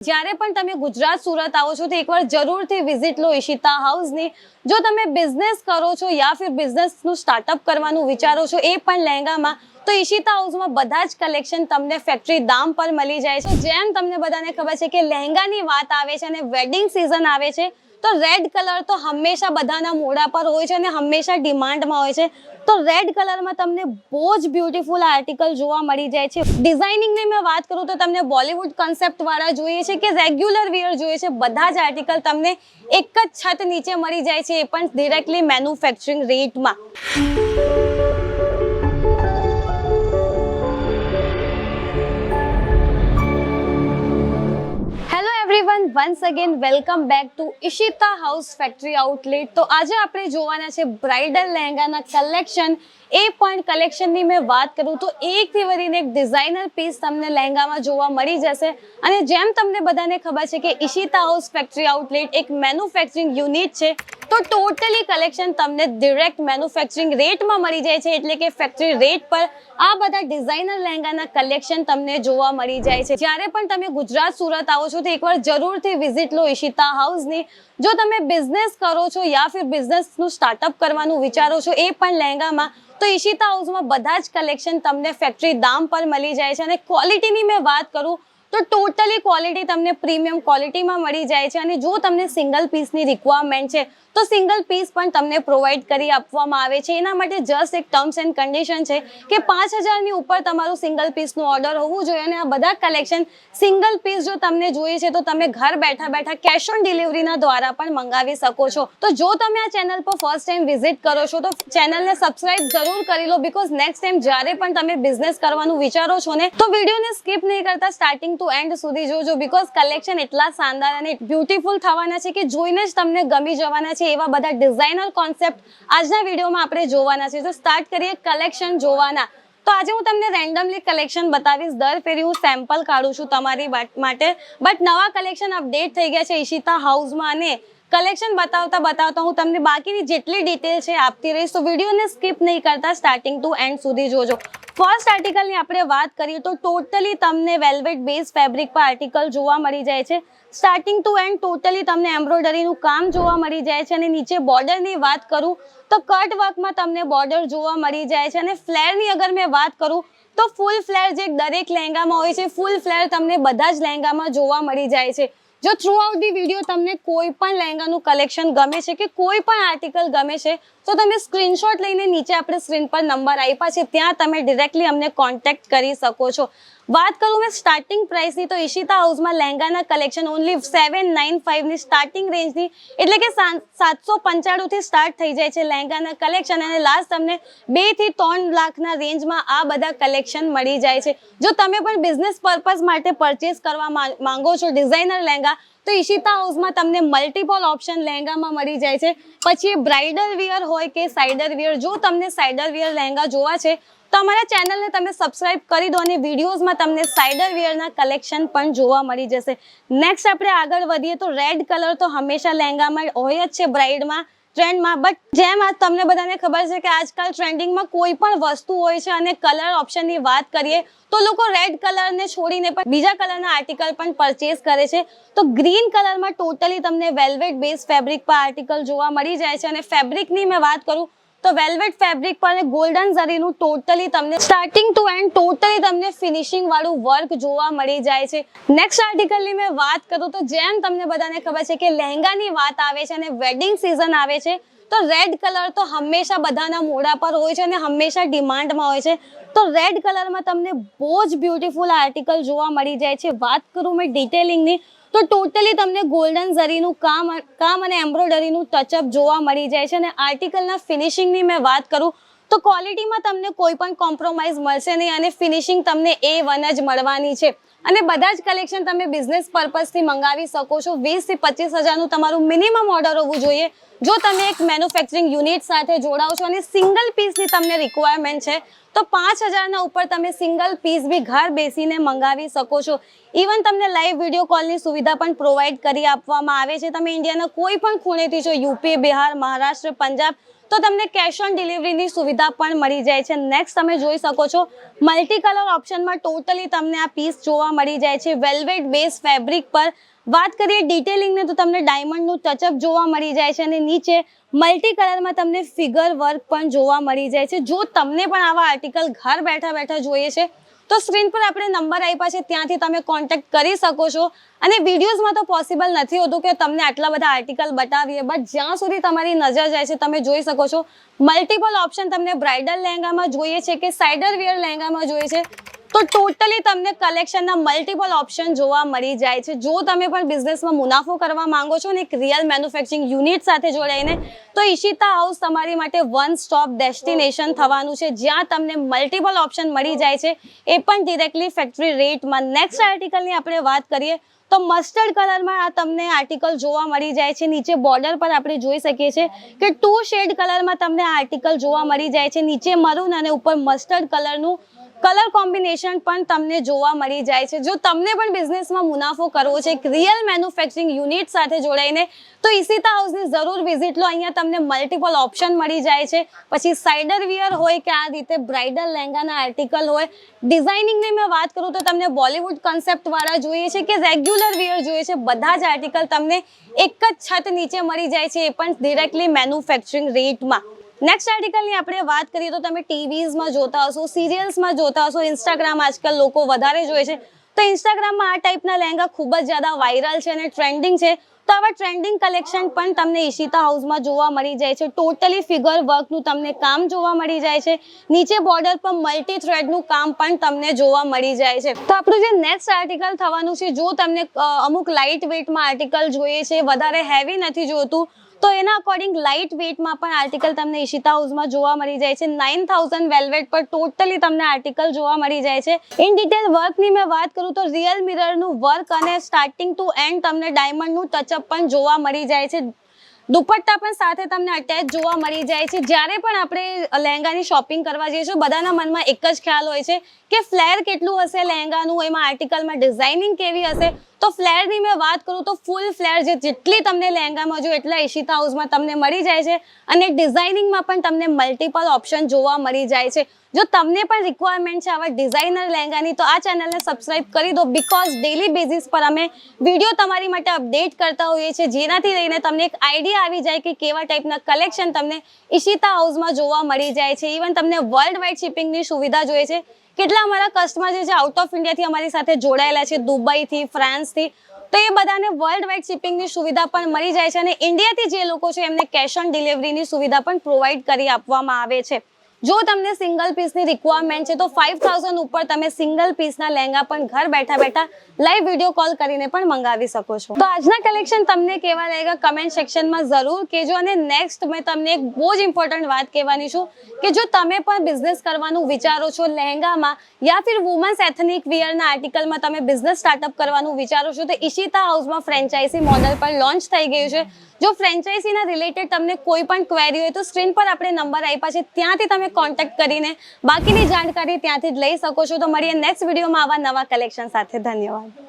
જ્યારે પણ તમે ગુજરાત સુરત આવો છો તો એકવાર જરૂરથી વિઝિટ લો ઈશિતા હાઉસની। જો તમે બિઝનેસ કરો છો યા ફિર બિઝનેસનું સ્ટાર્ટઅપ કરવાનું વિચારો છો એ પણ લહેંગામાં, તો ઈશિતા હાઉસમાં બધા જ કલેક્શન તમને ફેક્ટરી દામ પર મળી જાય છે। જેમ તમને બધાને ખબર છે કે લહેંગાની વાત આવે છે અને વેડિંગ સિઝન આવે છે તો રેડ કલર તો હંમેશા બધાના મોઢા પર હોય છે અને હંમેશા ડિમાન્ડમાં હોય છે। તો રેડ કલરમાં તમને બહુ જ બ્યુટીફુલ આર્ટિકલ જોવા મળી જાય છે। ડિઝાઇનિંગની મેં વાત કરું તો તમને બોલિવૂડ કન્સેપ્ટ વાળા જોઈએ છે કે રેગ્યુલર વિયર જોઈએ છે, બધા જ આર્ટિકલ તમને એક જ છત નીચે મળી જાય છે, એ પણ ડિરેક્ટલી મેન્યુફેક્ચરિંગ રેટમાં। Once again welcome back to Ishita house factory outlet. તો આજે આપણે જોવાના છે બ્રાઇડલ લહેંગાના કલેક્શન। એ પણ કલેક્શનની મેં વાત કરું તો એકથી વધીને એક ડિઝાઇનર પીસ તમને લહેંગામાં જોવા મળી જશે। અને જેમ તમને બધાને ખબર છે કે ઈશિતા હાઉસ ફેક્ટરી આઉટલેટ એક મેન્યુફેક્ચરિંગ યુનિટ છે, તો ટોટલી કલેક્શન તમને ડિરેક્ટ મેન્યુફેક્ચરિંગ રેટમાં મળી જાય છે, એટલે કે ફેક્ટરી રેટ પર આ બધા ડિઝાઇનર લહેંગાના કલેક્શન તમને જોવા મળી જાય છે। જ્યારે પણ તમે ગુજરાત સુરત આવો છો તો એકવાર જરૂરથી વિઝિટ લો ઈશિતા હાઉસની। જો તમે બિઝનેસ કરો છો યા ફિર બિઝનેસનું સ્ટાર્ટઅપ કરવાનું વિચારો છો એ પણ લહેંગામાં, તો ઈશિતા હાઉસમાં બધા જ કલેક્શન તમને ફેક્ટરી દામ પર મળી જાય છે। અને ક્વોલિટીની મેં વાત કરું તો ટોટલી ક્વોલિટી તમને પ્રીમિયમ ક્વોલિટીમાં મળી જાય છે। અને જો તમને સિંગલ પીસની રિક્વાયરમેન્ટ છે તો સિંગલ પીસ પણ તમને પ્રોવાઈડ કરી આપવામાં આવે છે। એના માટે જસ્ટ એક ટર્મ્સ એન્ડ કન્ડિશન છે કે 5000ની ઉપર તમારું સિંગલ પીસનું ઓર્ડર હોવું જોઈએ। અને આ બધા કલેક્શન સિંગલ પીસ જો તમને જોઈએ છે તો તમે ઘર બેઠા બેઠા કેશ ઓન ડિલિવરીના દ્વારા પણ મંગાવી શકો છો। તો જો તમે આ ચેનલ પર ફર્સ્ટ ટાઈમ વિઝિટ કરો છો તો ચેનલને સબસ્ક્રાઇબ જરૂર કરી લો, બીકોઝ નેક્સ્ટ ટાઈમ જ્યારે પણ તમે બિઝનેસ કરવાનું વિચારો છો ને તો વિડીયોને સ્કીપ નહીં કરતા સ્ટાર્ટિંગ ટુ એન્ડ સુધી જોજો, બીકોઝ કલેક્શન એટલા શાનદાર અને બ્યુટીફુલ થવાના છે કે જોઈને જ તમને ગમી જવાના છે। એવા બધા ડિઝાઇનર કોન્સેપ્ટ આજના વિડીયોમાં આપણે જોવાના છે। તો સ્ટાર્ટ કરીએ કલેક્શન જોવાના। તો આજે હું તમને રેન્ડમલી કલેક્શન બતાવીશ, દર ફેરી હું સેમ્પલ કાઢું છું તમારી માટે, બટ નવા કલેક્શન અપડેટ થઈ ગયા છે ઈશિતા હાઉસમાં અને કલેક્શન બતાવતા હું તમને બાકીની જેટલી ડિટેલ છે આપતી રહીશ। તો વિડીયોને સ્કીપ નહીં કરતા સ્ટાર્ટિંગ ટુ એન્ડ સુધી જોજો। ફર્સ્ટ આર્ટિકલની આપણે વાત કરીએ તો ટોટલી તમને વેલ્વેટ બેઝ ફેબ્રિક પર આર્ટિકલ જોવા મળી જાય છે। સ્ટાર્ટિંગ ટુ એન્ડ ટોટલી તમને એમ્બ્રોઇડરીનું કામ જોવા મળી જાય છે। અને નીચે બોર્ડરની વાત કરું તો કટ વર્કમાં તમને બોર્ડર જોવા મળી જાય છે। અને ફ્લેરની અગર મેં વાત કરું તો ફૂલ ફ્લેર જે દરેક લહેંગામાં હોય છે, ફૂલ ફ્લેર તમને બધા જ લહેંગામાં જોવા મળી જાય છે। જો થ્રુ આઉટ ધી વિડીયો તમને કોઈ પણ લહેંગાનું કલેક્શન ગમે છે કે કોઈ પણ આર્ટિકલ ગમે છે તો તમે સ્ક્રીનશોટ લઈને નીચે આપણે સ્ક્રીન પર નંબર આપ્યા છે ત્યાં તમે ડિરેક્ટલી અમને કોન્ટેક્ટ કરી શકો છો। વાત કરું મેં સ્ટાર્ટિંગ પ્રાઇસની તો ઈશિતા હાઉસમાં લહેંગાના કલેક્શન ઓનલી 795ની સ્ટાર્ટિંગ રેન્જની, એટલે કે 795થી સ્ટાર્ટ થઈ જાય છે લહેંગાના કલેક્શન। અને લાસ્ટ તમને 2 થી 3 લાખના રેન્જમાં આ બધા કલેક્શન મળી જાય છે। જો તમે પણ બિઝનેસ પર્પઝ માટે પરચેસ કરવા માંગો છો ડિઝાઇનર લહેંગા તો ઈશિતા હાઉસમાં તમને મલ્ટિપલ ઓપ્શન લહેંગામાં મળી જાય છે। પછી બ્રાઇડલ વિયર હોય કે સાઇડર વિયર, જો તમને સાઇડર વિયર લહેંગા જોવા છે તો અમારા ચેનલને તમે સબસ્ક્રાઇબ કરી દો અને વિડીયોઝમાં તમને સાઇડર વિયરના કલેક્શન પણ જોવા મળી જશે। નેક્સ્ટ આપણે આગળ વધીએ તો રેડ કલર તો હંમેશા લહેંગામાં હોય જ છે બ્રાઇડમાં ટ્રેન્ડમાં, બટ જેમ આજ તમને બધાને ખબર છે કે આજકાલ ટ્રેન્ડિંગમાં કોઈ પણ વસ્તુ હોય છે અને કલર ઓપ્શનની વાત કરીએ તો લોકો રેડ કલરને છોડીને પણ બીજા કલરના આર્ટિકલ પણ પરચેસ કરે છે। તો ગ્રીન કલરમાં ટોટલી તમને વેલ્વેટ બેઝ ફેબ્રિક પર આર્ટિકલ જોવા મળી જાય છે। અને ફેબ્રિકની મેં વાત કરું તો વેલ્વેટ ફેબ્રિક પર ગોલ્ડન ઝરીનું ટોટલી તમને સ્ટાર્ટિંગ ટુ એન્ડ ટોટલી તમને ફિનિશિંગ વાળું વર્ક જોવા મળી જાય છે। નેક્સ્ટ આર્ટિકલની મેં વાત કરું તો જેમ તમને બધાને ખબર છે કે લહેંગાની વાત આવે છે અને વેડિંગ સિઝન આવે છે તો રેડ કલર તો હંમેશા બધાના મોઢા પર હોય છે અને હંમેશા ડિમાન્ડમાં હોય છે। તો રેડ કલરમાં તમને બહુ જ બ્યુટીફુલ આર્ટિકલ જોવા મળી જાય છે। વાત કરું મેં ડિટેલિંગની તો ટોટલી તમને ગોલ્ડન ઝરીનું કામ અને એમ્બ્રોઇડરીનું ટચઅપ જોવા મળી જાય છે। અને આર્ટિકલના ફિનિશિંગની મેં વાત કરું તો ક્વોલિટીમાં તમને કોઈ પણ કોમ્પ્રોમાઇઝ મળશે નહીં અને ફિનિશિંગ તમને A1 જ મળવાની છે। અને બધા જ કલેક્શન તમે બિઝનેસ પર્પઝથી મંગાવી શકો છો। 20 થી 25 હજારનું તમારું મિનિમમ ઓર્ડર હોવું જોઈએ જો તમે એક મેન્યુફેક્ચરિંગ યુનિટ સાથે જોડાઓ છો અને સિંગલ પીસની તમને રિક્વાયરમેન્ટ છે તો 5000ના ઉપર તમે સિંગલ પીસ બી ઘર બેસીને મંગાવી શકો છો। ઇવન તમને લાઈવ વિડીયો કોલની સુવિધા પણ પ્રોવાઈડ કરી આપવામાં આવે છે। તમે ઇન્ડિયાના કોઈ પણ ખૂણેથી છો, યુપી, બિહાર, મહારાષ્ટ્ર, પંજાબ, તો તમને કેશ ઓન ડિલિવરીની સુવિધા પણ મળી જાય છે. નેક્સ્ટ તમે જોઈ શકો છો મલ્ટી કલર ઓપ્શનમાં ટોટલી તમને આ પીસ જોવા મળી જાય છે વેલ્વેટ બેઝ ફેબ્રિક પર. વાત કરીએ ડિટેલિંગને તો તમને ડાયમંડનું ટચઅપ જોવા મળી જાય છે અને નીચે મલ્ટી કલરમાં તમને ફિગર વર્ક પણ જોવા મળી જાય છે. જો તમને પણ આવા આર્ટિકલ ઘર બેઠા બેઠા જોઈએ છે તો સ્ક્રીન પર આપણે નંબર આપ્યા છે, ત્યાંથી તમે કોન્ટેક્ટ કરી શકો છો. અને વિડીયોઝમાં તો પોસિબલ નથી હોતું કે તમને આટલા બધા આર્ટિકલ બતાવીએ, બટ જ્યાં સુધી તમારી નજર જાય છે તમે જોઈ શકો છો મલ્ટિપલ ઓપ્શન તમને બ્રાઇડલ લહેંગામાં જોઈએ છે કે સાઇડર વિયર લહેંગામાં જોઈએ છે, તો ટોટલી તમને કલેક્શનના મલ્ટિપલ ઓપ્શન જોવા મળી જાય છે. જો તમે પણ બિઝનેસમાં મુનાફો કરવા માંગો છો ને એક રિયલ મેન્યુફેક્ચરિંગ યુનિટ સાથે જોડાઈને, તો ઈશિતા હાઉસ તમારી માટે વન સ્ટોપ ડેસ્ટિનેશન થવાનું છે, જ્યાં તમને મલ્ટિપલ ઓપ્શન મળી જાય છે, એ પણ ડિરેક્ટલી ફેક્ટરી રેટમાં. નેક્સ્ટ આર્ટિકલની આપણે વાત કરીએ તો મસ્ટર્ડ કલરમાં આ તમને આર્ટિકલ જોવા મળી જાય છે. નીચે બોર્ડર પર આપણે જોઈ શકીએ છીએ કે 2 શેડ કલરમાં તમને આ આર્ટિકલ જોવા મળી જાય છે. નીચે મરૂન અને ઉપર મસ્ટર્ડ કલરનું કલર કોમ્બિનેશન પણ તમને જોવા મળી જાય છે. જો તમને પણ બિઝનેસમાં મુનાફો કરવો છે એક રિયલ મેન્યુફેક્ચરિંગ યુનિટ સાથે જોડાઈને, તો ઈશિતા હાઉસની જરૂર વિઝિટ લો. અહીંયા તમને મલ્ટિપલ ઓપ્શન મળી જાય છે. પછી સાઇડર વિયર હોય કે આ રીતે બ્રાઇડલ લહેંગાના આર્ટિકલ હોય. ડિઝાઇનિંગની મેં વાત કરું તો તમને બોલિવૂડ કન્સેપ્ટવાળા જોઈએ છે કે રેગ્યુલર વિયર જોઈએ છે, બધા જ આર્ટિકલ તમને એક જ છત નીચે મળી જાય છે, એ પણ ડિરેક્ટલી મેન્યુફેક્ચરિંગ રેટમાં. નેક્સ્ટ આર્ટિકલની આપણે વાત કરીએ તો તમે ટીવીઝમાં જોતા હશો, સિરિયલ્સમાં જોતા હશો, ઇન્સ્ટાગ્રામ આજકાલ લોકો વધારે જોઈએ છે, તો ઇન્સ્ટાગ્રામમાં આ ટાઈપના લહેંગા ખૂબ જ જ્યાદા વાયરલ છે અને ટ્રેન્ડિંગ છે. તો આવા ટ્રેન્ડિંગ કલેક્શન પણ તમને ઈશિતા હાઉસમાં જોવા મળી જાય છે. ટોટલી ફિગર વર્કનું તમને કામ જોવા મળી જાય છે. નીચે બોર્ડર પર મલ્ટી થ્રેડનું કામ પણ તમને જોવા મળી જાય છે. તો આપણું જે નેક્સ્ટ આર્ટિકલ થવાનું છે, જો તમને અમુક લાઇટ વેટમાં આર્ટિકલ જોઈએ છે, વધારે હેવી નથી જોતું, તો એના અકોર્ડિંગ લાઇટ વેટમાં પણ આર્ટિકલ તમને ઈશિતા હાઉસમાં જોવા મળી જાય છે. 9000 વેલ્વેટ પર ટોટલી તમને આર્ટિકલ જોવા મળી જાય છે. ઇન ડિટેલ વર્કની મેં વાત કરું તો રિયલ મિરરનું વર્ક અને સ્ટાર્ટિંગ ટુ એન્ડ તમને ડાયમંડનું ટચઅપ પણ જોવા મળી જાય છે. દુપટ્ટા પણ સાથે તમને અટેચ જોવા મળી જાય છે. જ્યારે પણ આપણે લહેંગાની શોપિંગ કરવા જઈએ છીએ, બધાના મનમાં એક જ ખ્યાલ હોય છે કે ફ્લેર કેટલું હશે લહેંગાનું, એમાં આર્ટિકલમાં ડિઝાઇનિંગ કેવી હશે. તો ફ્લેરની મેં વાત કરું તો ફૂલ ફ્લેર જેટલી તમને લહેંગામાં જોઈએ એટલા ઈશિતા હાઉસમાં તમને મળી જાય છે. અને ડિઝાઇનિંગમાં પણ તમને મલ્ટિપલ ઓપ્શન જોવા મળી જાય છે. જો તમને પણ રિક્વાયરમેન્ટ છે આવા ડિઝાઇનર લહેંગાની, તો આ ચેનલને સબસ્ક્રાઇબ કરી દો, બીકોઝ ડેલી બેઝિસ પર અમે વિડીયો તમારી માટે અપડેટ કરતા હોઈએ છીએ, જેનાથી લઈને તમને એક આઈડિયા આવી જાય કે કેવા ટાઈપના કલેક્શન તમને ઈશિતા હાઉસમાં જોવા મળી જાય છે. ઇવન તમને વર્લ્ડ વાઇડ શિપિંગની સુવિધા જોઈએ છે. કેટલા અમારા કસ્ટમર જે છે આઉટ ઓફ ઇન્ડિયાથી અમારી સાથે જોડાયેલા છે, દુબઈથી, ફ્રાન્સથી, તો એ બધાને વર્લ્ડ વાઇડ શિપિંગની સુવિધા પણ મળી જાય છે. અને ઇન્ડિયાથી જે લોકો છે એમને કેશ ઓન ડિલિવરીની સુવિધા પણ પ્રોવાઈડ કરી આપવામાં આવે છે. જો તમને સિંગલ પીસની રિક્વાયરમેન્ટ છે તો 5000 ઉપર તમે સિંગલ પીસના લહેંગા પણ ઘર બેઠા બેઠા લાઈવ વિડીયો કોલ કરીને પણ મંગાવી શકો છો. તો આજના કલેક્શન તમને કેવા લાગ્યા કમેન્ટ સેક્શનમાં જરૂર કહેજો. અને નેક્સ્ટ મેં તમને એક બહુ જ ઇમ્પોર્ટન્ટ વાત કહેવાની છું કે જો તમે પણ બિઝનેસ કરવાનું વિચારો છો લહેંગામાં યા ફિર વુમન્સ એથનિક વિયરના આર્ટિકલમાં તમે બિઝનેસ સ્ટાર્ટઅપ કરવાનું વિચારો છો, તો ઈશિતા હાઉસમાં ફ્રેન્ચાઇઝી મોડલ પર લોન્ચ થઈ ગયું છે. જો ફ્રેન્ચાઇઝીના રિલેટેડ તમને કોઈ પણ ક્વેરી હોય તો સ્ક્રીન પર આપણે નંબર આપ્યા છે, ત્યાંથી તમે કોન્ટેક્ટ કરીને બાકીની જાણકારી ત્યાંથી જ લઈ શકો છો. તો મળીએ નેક્સ્ટ વિડીયોમાં આવા નવા કલેક્શન સાથે. ધન્યવાદ.